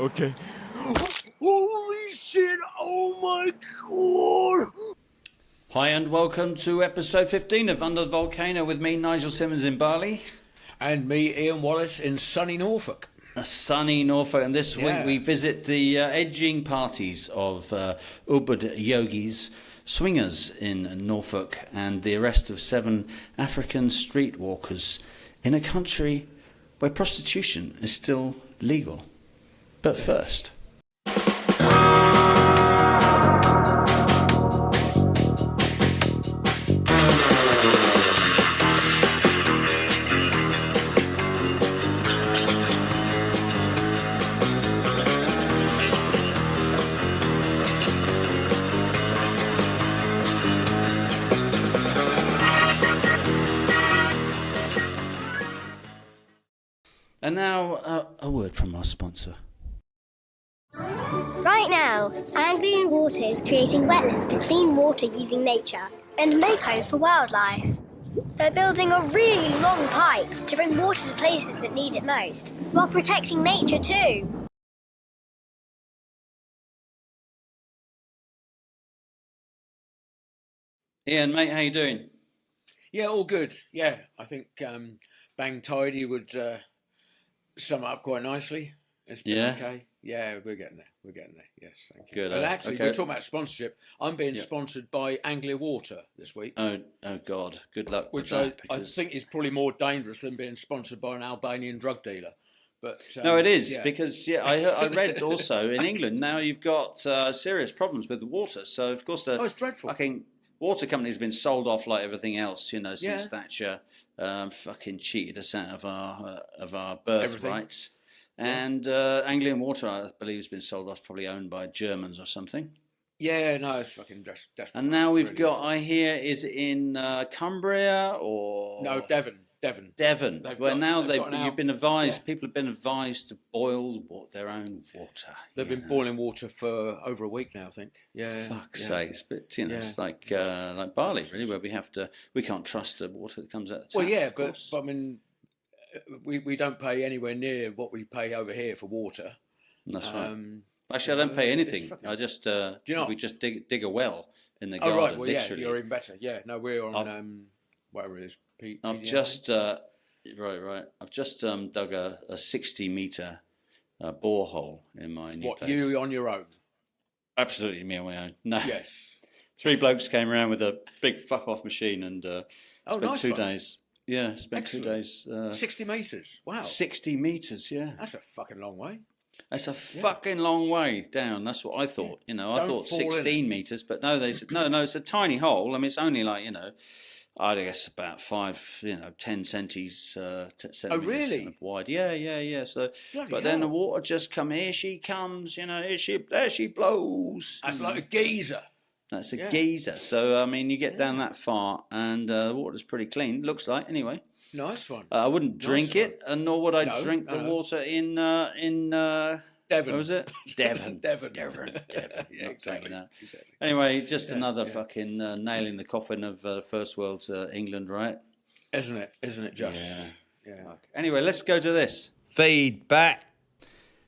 Okay. Holy shit! Oh my god! Hi and welcome to episode 15 of Under the Volcano with me, Nigel Simmons in Bali. And me, Ian Wallace, in sunny Norfolk. A sunny Norfolk, and this week we visit the edging parties of Ubud Yogis, swingers in Norfolk, and the arrest of 7 African streetwalkers in a country where prostitution is still legal. But first... And now, a word from our sponsor. Right now, Anglian Water is creating wetlands to clean water using nature and make homes for wildlife. They're building a really long pipe to bring water to places that need it most, while protecting nature too. Ian, mate, how you doing? Yeah, all good. Yeah, I think Bang Tidy would sum it up quite nicely. It's been okay. Yeah, we're getting there. We're getting there. Yes, thank you. Good. But actually, we're talking about sponsorship. I'm being sponsored by Anglia Water this week. Oh God. Good luck which with that. I think is probably more dangerous than being sponsored by an Albanian drug dealer. But no, it is because I read also in England now you've got serious problems with the water. So of course it's dreadful. Fucking water companies have been sold off like everything else, since Thatcher fucking cheated us out of our birthrights. And Anglian Water, I believe, has been sold off, probably owned by Germans or something. Yeah, no, it's fucking desperate. And now we've got, I hear, is it in Cumbria or... No, Devon. You've been advised, people have been advised to boil their own water. They've been boiling water for over a week now, I think. Yeah. Fuck's sakes. But, it's like Bali, really, where we can't trust the water that comes out of the tap. Well, yeah, but I mean... We don't pay anywhere near what we pay over here for water. That's right. Actually, I don't pay anything. I just we just dig a well in the garden. Oh right, well literally. Yeah, you're even better. Yeah, no, we're on whatever it is. I've just right. I've just dug a 60-meter borehole in my new place. You on your own? Absolutely, me on my own. No. Yes. 3 blokes came around with a big fuck off machine and spent nice 2 days. Yeah, spent Excellent. 2 days. 60 metres. Wow. 60 metres. Yeah. That's a fucking long way. That's a fucking long way down. That's what I thought. I thought 16 metres, but no, they said no. It's a tiny hole. I mean, it's only like I guess about 10 centimeters. Oh, really? Wide. Yeah. So, Bloody then the hell. water just come. Here she comes. There she blows. That's like a geyser. That's a geyser. So I mean, you get down that far, and the water's pretty clean. Looks like, anyway. Nice one. I wouldn't drink it, and nor would I drink the water in Devon. What was it? Devon. Devon. Yeah, exactly. Anyway, just another fucking nail in the coffin of First World England, right? Isn't it just? Yeah. Anyway, let's go to this. Feedback.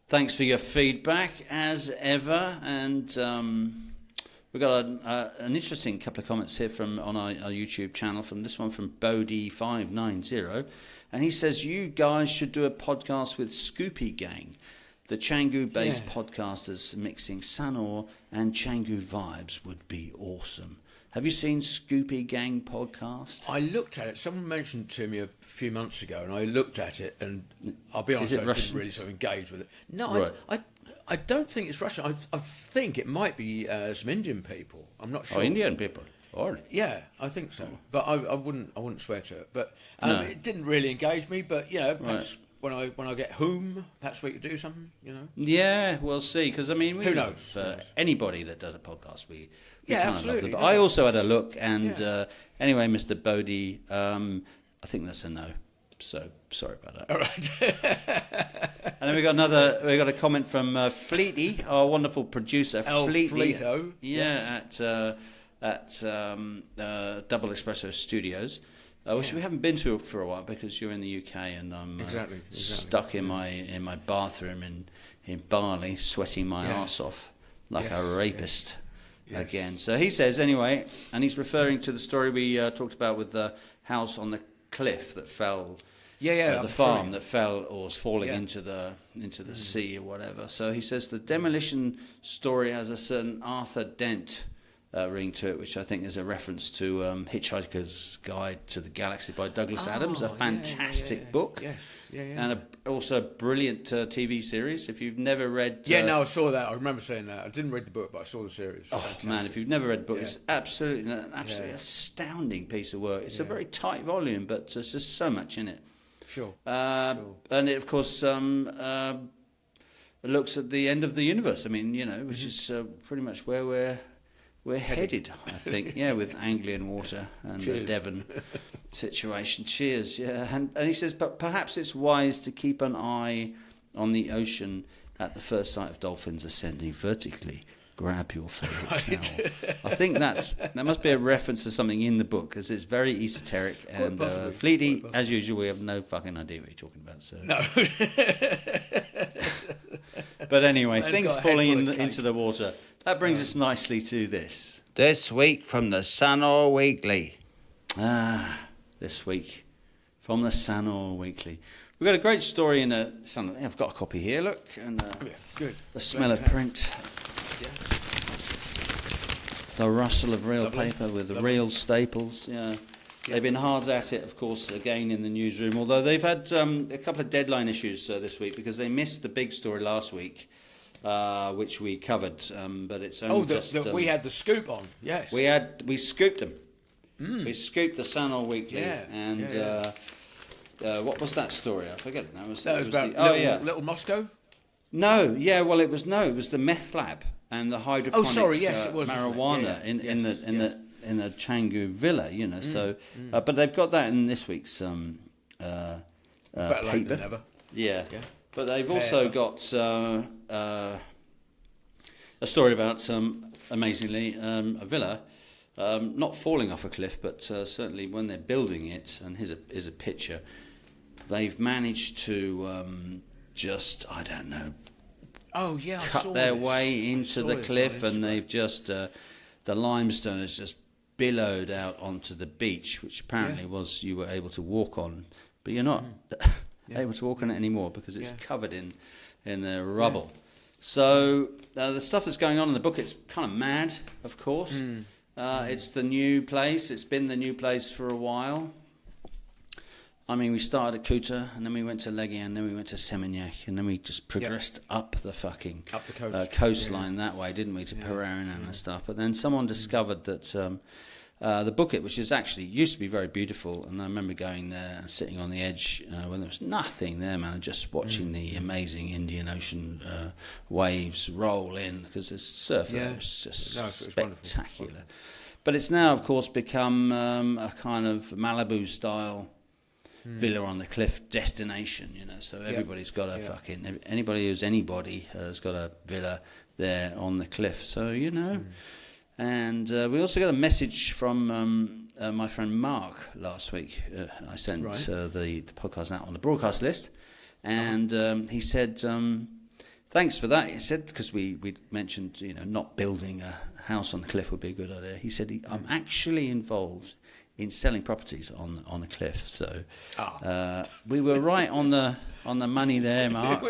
Thanks for your feedback, as ever. And we've got an interesting couple of comments here on our YouTube channel. From this one from Bodie590. And he says, you guys should do a podcast with Scoopy Gang. The Canggu-based podcasters mixing Sanur and Canggu vibes would be awesome. Have you seen Scoopy Gang podcast? I looked at it. Someone mentioned it to me a few months ago, and I looked at it, and I'll be honest, I didn't really sort of engage with it. No, right. I don't think it's Russian. I think it might be some Indian people. I'm not sure. Oh, Indian people. Or yeah, I think so. But I wouldn't swear to it. But it didn't really engage me. But perhaps when I get home, perhaps we could do something. Yeah, we'll see. Because I mean, who knows? Anybody that does a podcast, we kind of absolutely. love them. But I also had a look, and anyway, Mr. Bodie, I think that's a no. So sorry about that. All right. And then we got a comment from Fleety, our wonderful producer, Fleeto. Yeah, at Double Espresso Studios. which we haven't been to for a while because you're in the UK and I'm exactly. stuck in my bathroom in Bali, sweating my arse off like a rapist again. So he says anyway, and he's referring to the story we talked about with the house on the cliff that fell. The farm that fell or was falling into the sea or whatever. So he says the demolition story has a certain Arthur Dent ring to it, which I think is a reference to Hitchhiker's Guide to the Galaxy by Douglas Adams, a fantastic book. And also a brilliant TV series. If you've never read... I saw that. I remember saying that. I didn't read the book, but I saw the series. Man, if you've never read the book, it's absolutely astounding piece of work. It's a very tight volume, but there's just so much in it. Sure. And it, of course, looks at the end of the universe. I mean, which is pretty much where we're headed, I think. With Anglian water and the Devon situation. Cheers. Yeah, and he says, but perhaps it's wise to keep an eye on the ocean at the first sight of dolphins ascending vertically. Grab your favourite towel. I think that must be a reference to something in the book because it's very esoteric and Fleety, as usual, we have no fucking idea what you're talking about. So. No. But anyway, things falling into the water. That brings us nicely to this. This week from the Sanor Weekly. This week from the Sanor Weekly. We've got a great story in the Sun. I've got a copy here, look. And good. The smell of print. The rustle of real paper with the real staples. They've been hard at it, of course, again in the newsroom, although they've had a couple of deadline issues this week because they missed the big story last week, which we covered, but it's only we had the scoop on, yes. We scooped them. We scooped the Sanor Weekly, what was that story? I forget. That was about Little Moscow? No, it was the meth lab and the hydroponic it was marijuana in the Canggu villa, So, but they've got that in this week's better late than never. Yeah. But they've also got a story about amazingly a villa not falling off a cliff, but certainly when they're building it. And here's a picture. They've managed to just cut their way into the cliff, and they've just the limestone has just billowed out onto the beach, which apparently you were able to walk on, but you're not able to walk on it anymore because it's covered in the rubble. So the stuff that's going on in the book, it's kind of mad, of course. It's the new place. It's been the new place for a while. I mean, we started at Kuta, and then we went to Legian, and then we went to Seminyak, and then we just progressed up the fucking coastline that way, didn't we, to Pereira and stuff. But then someone discovered that the Bukit, which is actually used to be very beautiful, and I remember going there and sitting on the edge when there was nothing there, man, and just watching the amazing Indian Ocean waves roll in, because there's surf there. It's just spectacular. Wonderful. But it's now, of course, become a kind of Malibu-style villa on the cliff destination, so everybody's got a anybody who's anybody has got a villa there on the cliff, so and we also got a message from my friend Mark last week. I sent the podcast out on the broadcast list, and he said thanks for that. He said, because we mentioned not building a house on the cliff would be a good idea. He said I'm actually involved in selling properties on a cliff, so we were right on the money there, Mark.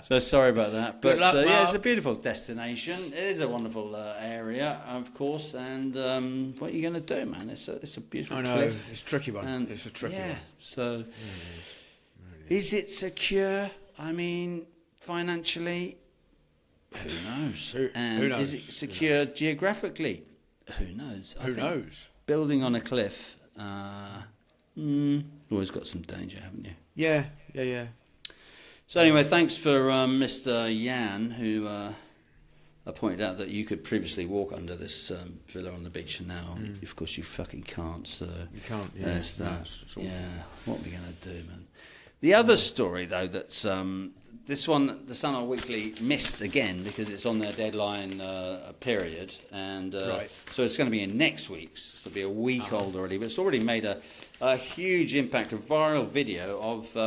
So sorry about that, but luck, it's a beautiful destination. It is a wonderful area, of course, and what are you going to do, man? It's a beautiful cliff. It's a tricky one. It's a tricky one. So is it secure? I mean, financially, who knows? Who knows? Is it secure geographically? Who knows? Who knows? Building on a cliff, always got some danger, haven't you? Yeah. So anyway, thanks for Mr. Yan, who pointed out that you could previously walk under this villa on the beach, and now, of course, you fucking can't. So you can't. Yeah. There's that. What are we going to do, man? The other story, though, that's This one, the Sun Weekly missed again because it's on their deadline period, and so it's going to be in next week's. So it'll be a week old already, but it's already made a huge impact, a viral video of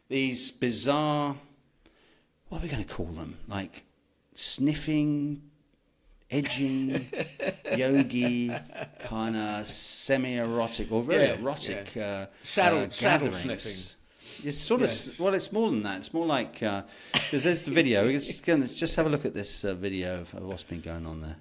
these bizarre, what are we going to call them? Like sniffing, edging, yogi, kind of semi-erotic or very erotic saddle gatherings. sniffing. It's sort of well. It's more than that. It's more like because there's the video. We're just have a look at this video of what's been going on there.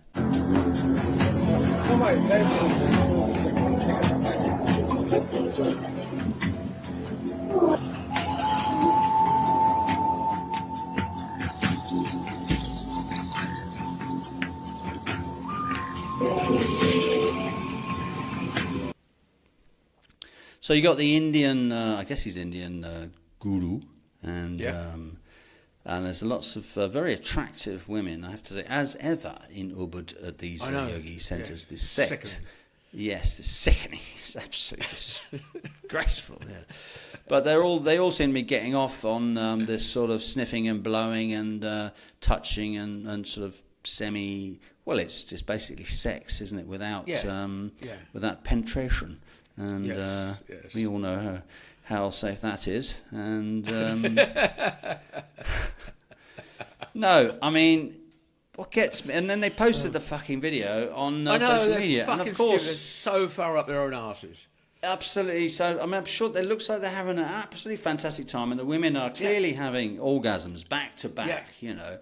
So you got the Indian, I guess he's Indian guru, and there's lots of very attractive women, I have to say, as ever in Ubud at these yogi centres. This sect, sickening. Yes, it's sickening. It's absolutely disgraceful. Yeah. But they all seem to be getting off on this sort of sniffing and blowing and touching and sort of semi. Well, it's just basically sex, isn't it? Without without penetration. And we all know how safe that is. And no, I mean, what gets me? And then they posted the fucking video on social media, and of course, they're so far up their own arses. Absolutely. So I mean, I'm sure it looks like they're having an absolutely fantastic time, and the women are clearly having orgasms back to back. You know,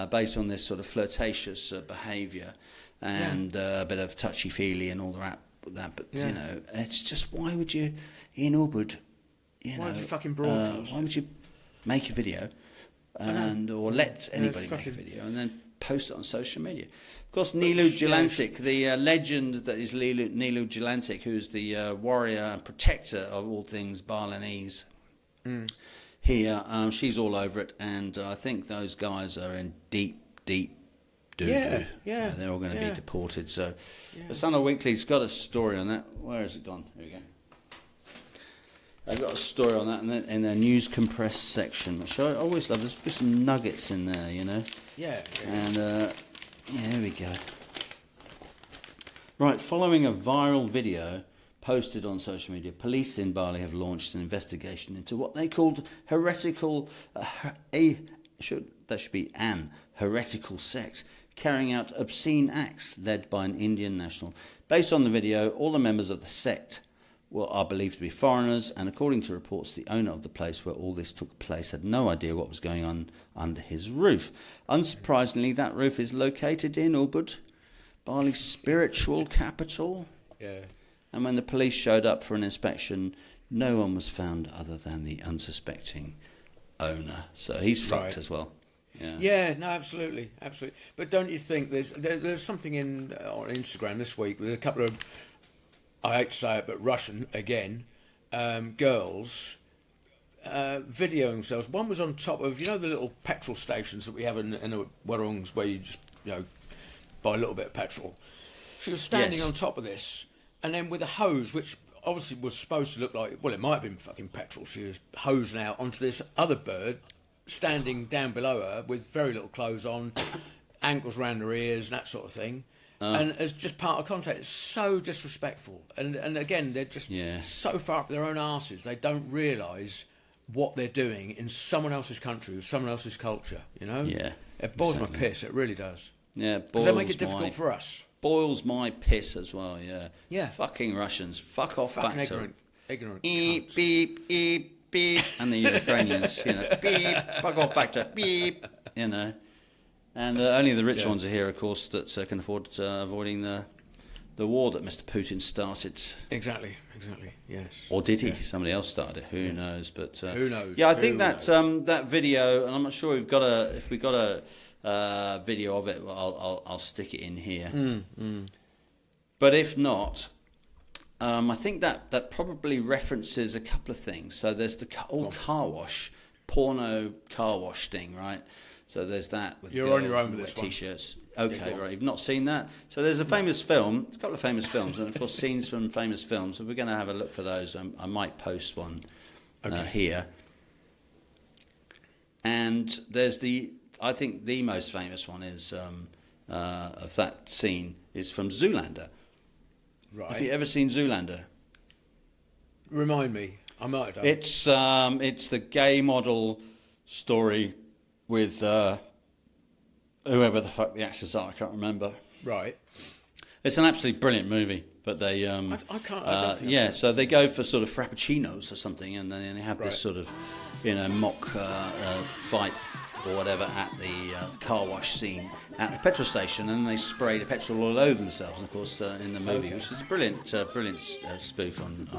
based on this sort of flirtatious behaviour and a bit of touchy feely and all that. But you know, it's just, why would you in Ubud? Why would you fucking broadcast? Why would you make a video or let anybody make a video and then post it on social media? Of course, Nilu Jelantic, the legend that is Nilu Jelantic, who's the warrior and protector of all things Balinese. Here, she's all over it, and I think those guys are in deep doo-doo. They're all going to be deported. So the Sun Weekly's got a story on that. Where has it gone? Here we go. They've got a story on that in their news compressed section, which I always love. There's just some nuggets in there, you know. And here we go. Right, following a viral video posted on social media, police in Bali have launched an investigation into what they called heretical. That should be an heretical sect carrying out obscene acts led by an Indian national. Based on the video, all the members of the sect are believed to be foreigners, and according to reports, the owner of the place where all this took place had no idea what was going on under his roof. Unsurprisingly, that roof is located in Ubud, Bali's spiritual capital. And when the police showed up for an inspection, no one was found other than the unsuspecting owner. So he's fucked as well. No, absolutely. But don't you think there's something on Instagram this week with a couple of, I hate to say it, but Russian again, girls videoing themselves. One was on top of, you know, the little petrol stations that we have in the Warungs where you just, you know, buy a little bit of petrol. She was standing on top of this, and then with a hose, which obviously was supposed to look like, well, it might have been fucking petrol. She was hosing out onto this other bird standing down below her with very little clothes on, ankles round her ears, that sort of thing. And as just part of contact, it's so disrespectful. And again, they're just so far up their own arses, they don't realise what they're doing in someone else's country, with someone else's culture, you know? It boils my piss, it really does. Because they make it difficult for us. Boils my piss as well, Fucking Russians. Fuck off fucking back to... ignorant Beep, cunts. beep, beep. Beep, and the Ukrainians, you know, beep, fuck off back to beep, you know, and only the rich ones are here, of course, that can afford avoiding the war that Mr. Putin started. Exactly, yes. Or did he? Somebody else started it. Who knows? But who knows? Yeah, I think that video, and I'm not sure if we got a video of it, well, I'll stick it in here. But if not. I think that probably references a couple of things. So there's the old car wash, porno car wash thing, right? So there's that with You're girls on your own with with this one. T-shirts. Okay, right. You've not seen that? So there's a famous film. There's a couple of famous films, and of course scenes from famous films. So we're going to have a look for those. I might post one here. And there's I think the most famous one is of that scene is from Zoolander. Right. Have you ever seen Zoolander? Remind me. I might have done. It's the gay model story with whoever the fuck the actors are. I can't remember. Right. It's an absolutely brilliant movie, but they I can't. I don't think yeah. I've seen So they go for sort of frappuccinos or something, and then they have Right. this sort of mock fight or whatever at the car wash scene at the petrol station, and they spray the petrol all over themselves. And of course, in the movie, Okay. which is a brilliant spoof on the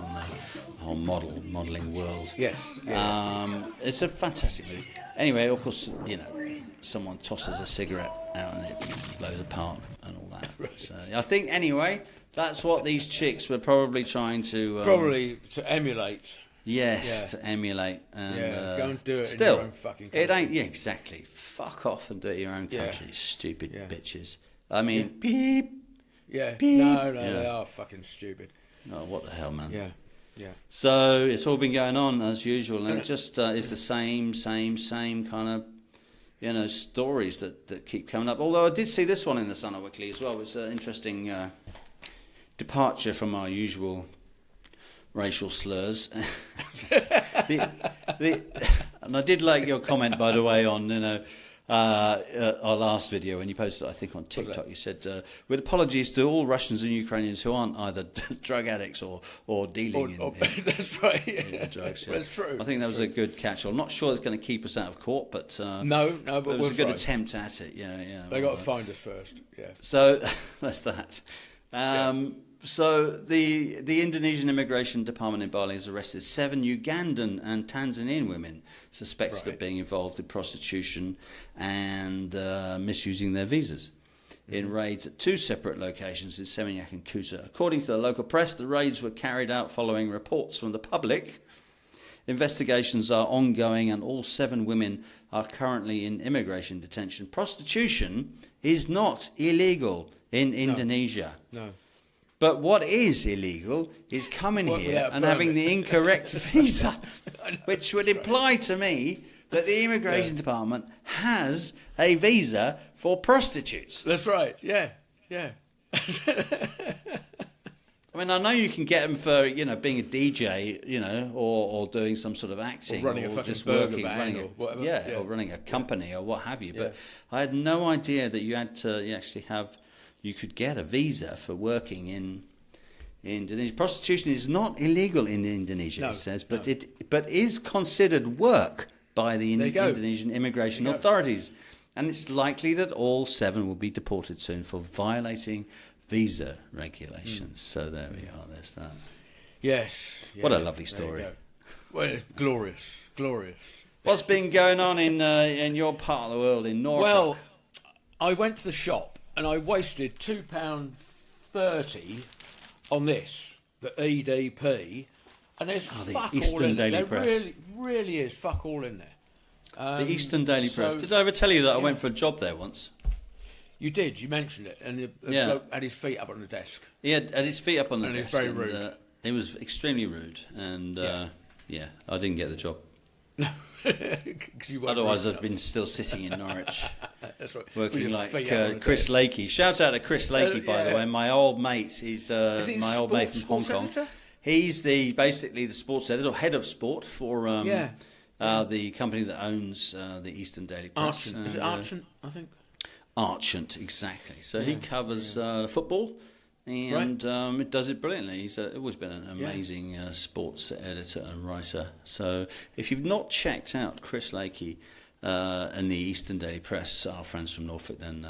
whole modelling world. Yes. Yeah. It's a fantastic movie. Anyway, of course, someone tosses a cigarette out and it blows apart and all that. So I think anyway, that's what these chicks were probably trying to Probably to emulate. Yes, Yeah. to emulate. And, Go and do it still, in your own fucking country. it ain't. Yeah, exactly. Fuck off and do it in your own Yeah. country, stupid Yeah. bitches. I mean, beep. Yeah. Beep. No, Yeah. they are fucking stupid. Oh, what the hell, man? Yeah. Yeah. So it's all been going on as usual, and it just is the same kind of, stories that keep coming up. Although I did see this one in the Sun Weekly as well. It was an interesting departure from our usual racial slurs. And I did like your comment, by the way, on our last video when you posted it, I think, on TikTok. You said, with apologies to all Russians and Ukrainians who aren't either drug addicts or dealing in That's right. Yeah. illegal drugs. Yeah. That's true. I think that was a good catch-all. I'm not sure it's going to keep us out of court, but No, but it was we'll a good try. attempt at it. Yeah. They got to find us first. Yeah. So that's that. So the Indonesian Immigration Department in Bali has arrested 7 Ugandan and Tanzanian women suspected Right. of being involved in prostitution and misusing their visas in raids at 2 separate locations in Seminyak and Kuta. According to the local press, the raids were carried out following reports from the public. Investigations are ongoing and all 7 women are currently in immigration detention. Prostitution is not illegal in Indonesia. No. But what is illegal is coming Well, here without a and having permit. the incorrect visa, which would imply to me that the immigration department has a visa for prostitutes. That's right. Yeah. Yeah. I mean, I know you can get them for, being a DJ, or doing some sort of acting, Or running a fucking just burger working, van running or whatever. yeah, Yeah. or running a company or what have you. Yeah. But I had no idea that you had to you could get a visa for working in Indonesia. Prostitution is not illegal in Indonesia, No, it says, no. but is considered work by the There you go. Indonesian immigration There you go. authorities, and it's likely that all 7 will be deported soon for violating visa regulations. So there we are. There's that. Yes. What a yeah, lovely there you story. go. Well, it's glorious. Glorious. What's been going on in your part of the world in Norfolk? Well, I went to the shop and I wasted £2.30 on this, the EDP, and there's the fuck Eastern all in Daily there. Press. Really is fuck all in there. The Eastern Daily so- Press. Did I ever tell you that I went for a job there once? You did. You mentioned it, and the Yeah. bloke had his feet up on the desk. He had his feet up on the And he's desk. very rude. He was extremely rude, and Yeah. I didn't get the job. No, because you weren't Otherwise, rude I'd enough. been still sitting in Norwich, That's right. With working your like feet up on the Chris desk. Lakey. Shout out to Chris Lakey, by the yeah. way, my old mate. He's Is he my old mate from sports Hong Kong. editor? He's basically the sports editor, or head of sport for the company that owns the Eastern Daily Press. Archant. Is it And, Archant, I think? Archant, exactly. So he covers football, and it does it brilliantly. He's always been an amazing sports editor and writer. So if you've not checked out Chris Lakey and the Eastern Daily Press, our friends from Norfolk, then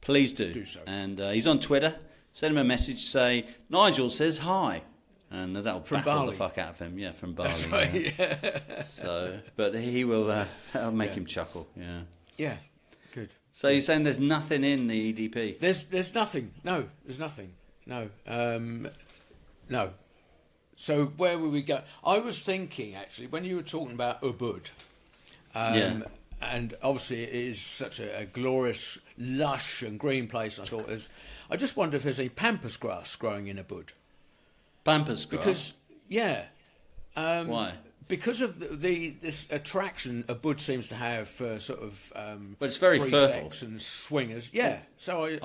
please do. Do so. And he's on Twitter. Send him a message. Say Nigel says hi. And that'll From baffle Bali. the fuck out of him. Yeah, from Bali. That's right. Yeah. So, but he will. That'll make him chuckle. Yeah. Yeah. Good. So you're saying there's nothing in the EDP? There's nothing. No, there's nothing. No. No. So where will we go? I was thinking actually when you were talking about Ubud, and obviously it is such a glorious, lush and green place. I thought I just wonder if there's any pampas grass growing in Ubud. Pampas grass. Because Why? because of this attraction a bud seems to have for sort of but it's very free fertile. sex and swingers. Yeah. So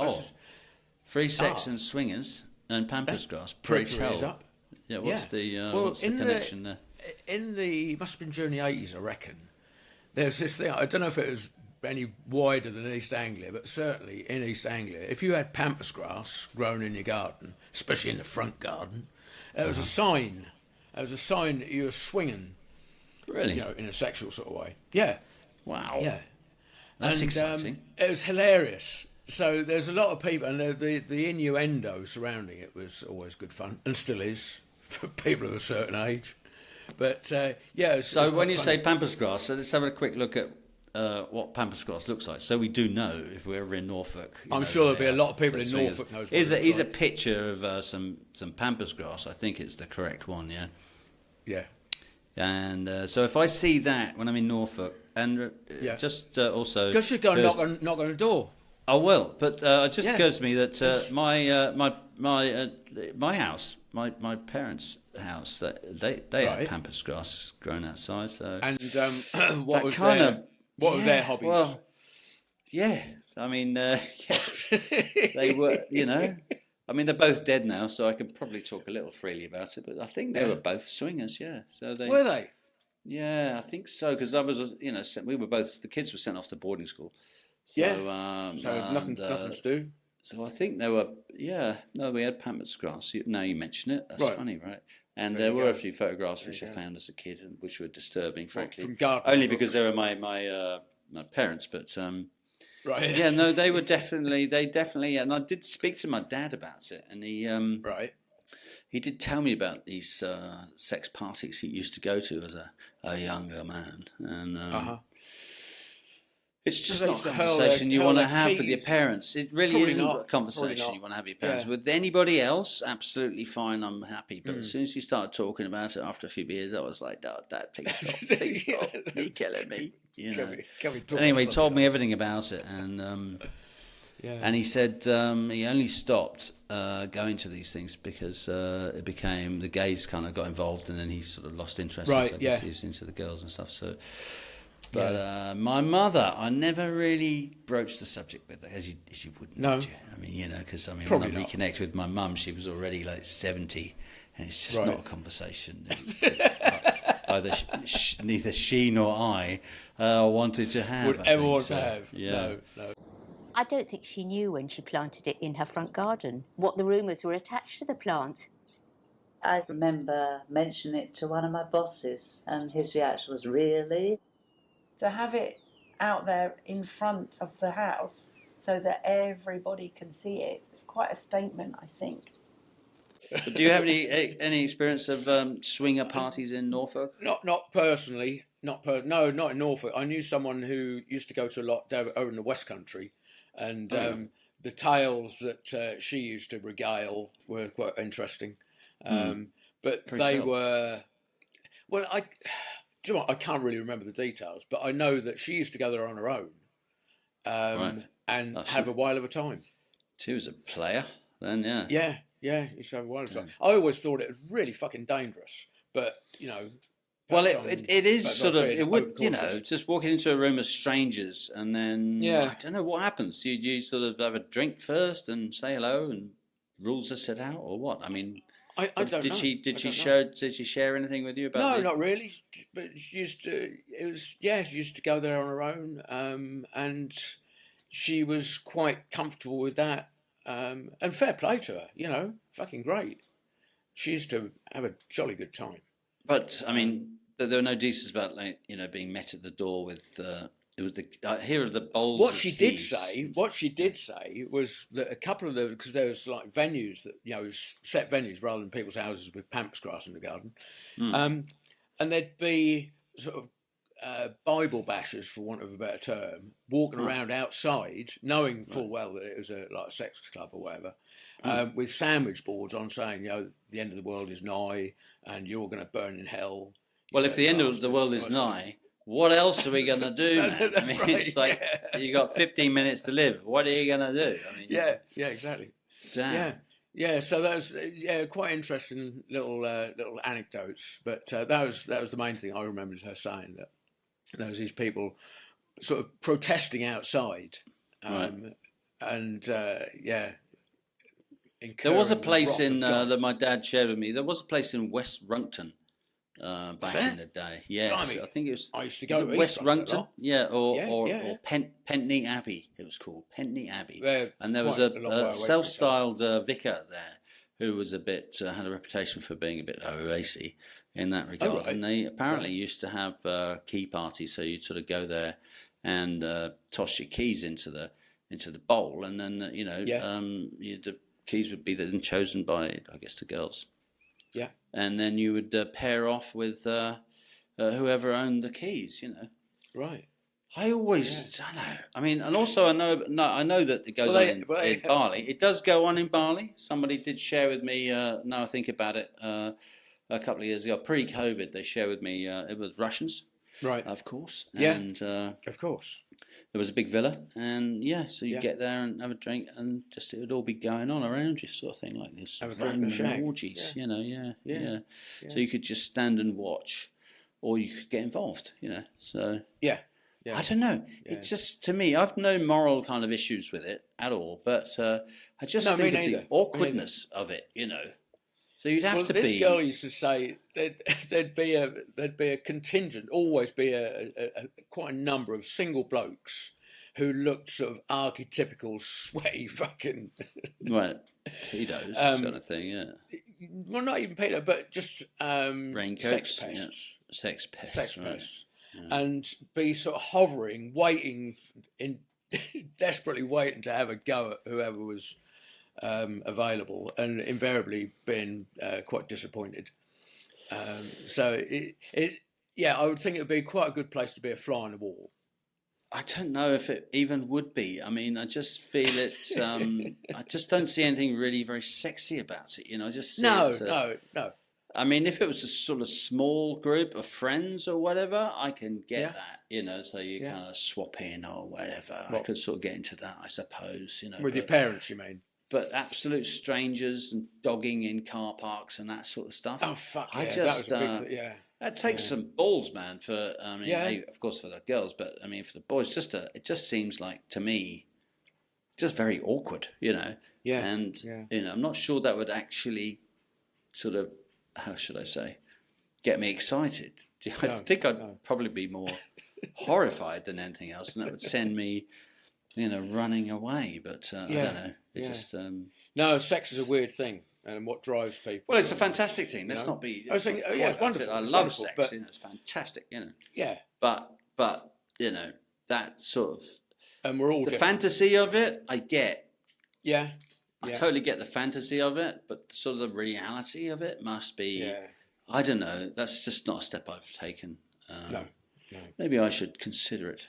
Free sex and swingers and pampas grass. Pray Treasury is tell. up. Yeah, what's the in connection there? In the must have been during the 80s, I reckon. There's this thing. I don't know if it was any wider than East Anglia, but certainly in East Anglia, if you had pampas grass grown in your garden, especially in the front garden, it was a sign. It was a sign that you were swinging. Really? You know, in a sexual sort of way. Yeah. Wow. Yeah. That's exciting. It was hilarious. So there's a lot of people, and the innuendo surrounding it was always good fun, and still is for people of a certain age. But yeah. So when you say pampas grass, so let's have a quick look at what pampas grass looks like, so we do know if we're ever in Norfolk. I'm sure there'll be a lot of people in Norfolk knows. Here's a picture of some pampas grass. I think it's the correct one. Yeah. Yeah. And so if I see that when I'm in Norfolk, and just also, you should go and knock on the door. I will, but it just occurs to me that my house, my parents' house, they had pampas grass growing outside. So and what was their hobbies? Well, yeah, I mean, they were, you know. I mean, they're both dead now, so I can probably talk a little freely about it. But I think they were both swingers, yeah. So were they? Yeah, I think so. Because I was, you know, we were both. The kids were sent off to boarding school. So, so nothing to do. So I think they were. Yeah, no, we had pampas grass. Now you mention it, that's funny, right? And there were a few photographs which I found as a kid, and which were disturbing, frankly. From garden only because they were my parents, but. Right. Yeah, no, they definitely, and I did speak to my dad about it, and he did tell me about these sex parties he used to go to as a younger man, and it's just not a conversation you want to have with your parents. It really isn't a conversation you want to have with your parents. With anybody else, absolutely fine, I'm happy. But as soon as you started talking about it after a few beers, I was like, "Oh, Dad, please stop, please stop, you're killing me." You know. Anyway, he told me everything about it, and he said he only stopped going to these things because it became the gays kind of got involved, and then he sort of lost interest. Right, so he was into the girls and stuff. So, but my mother, I never really broached the subject with her, as you wouldn't. No, would you? I mean, you know, because when I reconnected with my mum, she was already like 70, and it's just not a conversation. Either neither she nor I wanted to have. Would ever want to have. Yeah. No. I don't think she knew when she planted it in her front garden what the rumours were attached to the plant. I remember mentioning it to one of my bosses, and his reaction was, "Really?" To have it out there in front of the house so that everybody can see it, it's quite a statement, I think. But do you have any experience of swinger parties in Norfolk? Not personally. No, not in Norfolk. I knew someone who used to go to a lot over in the West Country, and the tales that she used to regale were quite interesting. But they were... Well, do you know what? I can't really remember the details, but I know that she used to go there on her own and have a while of a time. She was a player then, yeah. Yeah, you used to have a while of time. I always thought it was really fucking dangerous, but, you know... Well, it is sort of, it would, you know, just walking into a room of strangers and then, I don't know what happens. You sort of have a drink first and say hello and rules are set out, or what? I mean... I don't know. Did she share anything with you about? No, not really. But she used to. She used to go there on her own, and she was quite comfortable with that. And fair play to her, you know, fucking great. She used to have a jolly good time. But I mean, there were no details about, like, you know, being met at the door with. It was here are the bowls. What she did say was that a couple of the, because there was like venues that, you know, set venues rather than people's houses with pampas grass in the garden, and there'd be sort of Bible bashers, for want of a better term, walking around outside, knowing full well that it was a sex club or whatever, with sandwich boards on saying, you know, the end of the world is nigh and you're going to burn in hell. Well, if the end of the world is nigh, what else are we going to do, man? I mean, it's like you got 15 minutes to live. What are you going to do? I mean, yeah, exactly. Damn. Yeah, so that was quite interesting little anecdotes. But that was the main thing I remembered her saying, that there was these people sort of protesting outside, Right. and There was a incurring the place wrath in of God. that my dad shared with me. There was a place in West Runkton back there? in the day. Yes, Blimey. I think it was. I used to Was go it to West East London a Runkton? lot. Yeah, or Yeah. Pentney Abbey. It was called Pentney Abbey, They're and there was quite a long way away a from self-styled vicar there who was a bit had a reputation for being a bit racy in that regard. right. And they apparently used to have key parties, so you'd sort of go there and toss your keys into the bowl, and then the keys would be then chosen by, I guess, the girls. Yeah. And then you would pair off with whoever owned the keys, Right. I always, I know. I mean, and also I know that it goes on in Bali. It does go on in Bali. Somebody did share with me. Now I think about it, a couple of years ago, pre-COVID, they shared with me. It was Russians, Right. of course. Yeah. And Of course. there was a big villa, and so you get there and have a drink, and just it would all be going on around you, sort of thing, like this. Have a drink and a shag. Orgies, Yeah. yeah. So you could just stand and watch, or you could get involved, So Yeah. I don't know. Yeah. It just, to me, I've no moral kind of issues with it at all, but I just No, me think of neither. the awkwardness of it, So you'd have to this be. girl used to say there'd be a contingent, always be a quite a number of single blokes who looked sort of archetypical sweaty fucking Right, pedos, kind of thing, yeah. well, not even pedo, but just Raincoats, sex pests, yeah. Sex pests, sex right. pests, and be sort of hovering, waiting desperately waiting to have a go at whoever was available, and invariably being quite disappointed. So I would think it would be quite a good place to be a fly on the wall. I don't know if it even would be. I mean, I just feel it. I just don't see anything really very sexy about it. I just see No. I mean, if it was a sort of small group of friends or whatever, I can get that. So you kind of swap in or whatever. I could sort of get into that, I suppose. With your parents, you mean? But absolute strangers and dogging in car parks and that sort of stuff. Oh fuck! I Yeah, just, that was a big thing. Yeah. That takes some balls, man. For of course, for the girls, but I mean, for the boys, it just seems like to me, just very awkward, Yeah. And I'm not sure that would actually sort of, how should I say, get me excited. I think I'd probably be more horrified than anything else, and that would send me, running away. But I don't know. It's just no, sex is a weird thing. And what drives people? Well, it's a fantastic thing. Let's not be. I was thinking, it's wonderful. I It's love wonderful, sex. but It's fantastic. Yeah. But that sort of And we're all the different. fantasy of it. I get. Yeah. I totally get the fantasy of it, but sort of the reality of it must be. Yeah. I don't know. That's just not a step I've taken. No. Maybe I should consider it.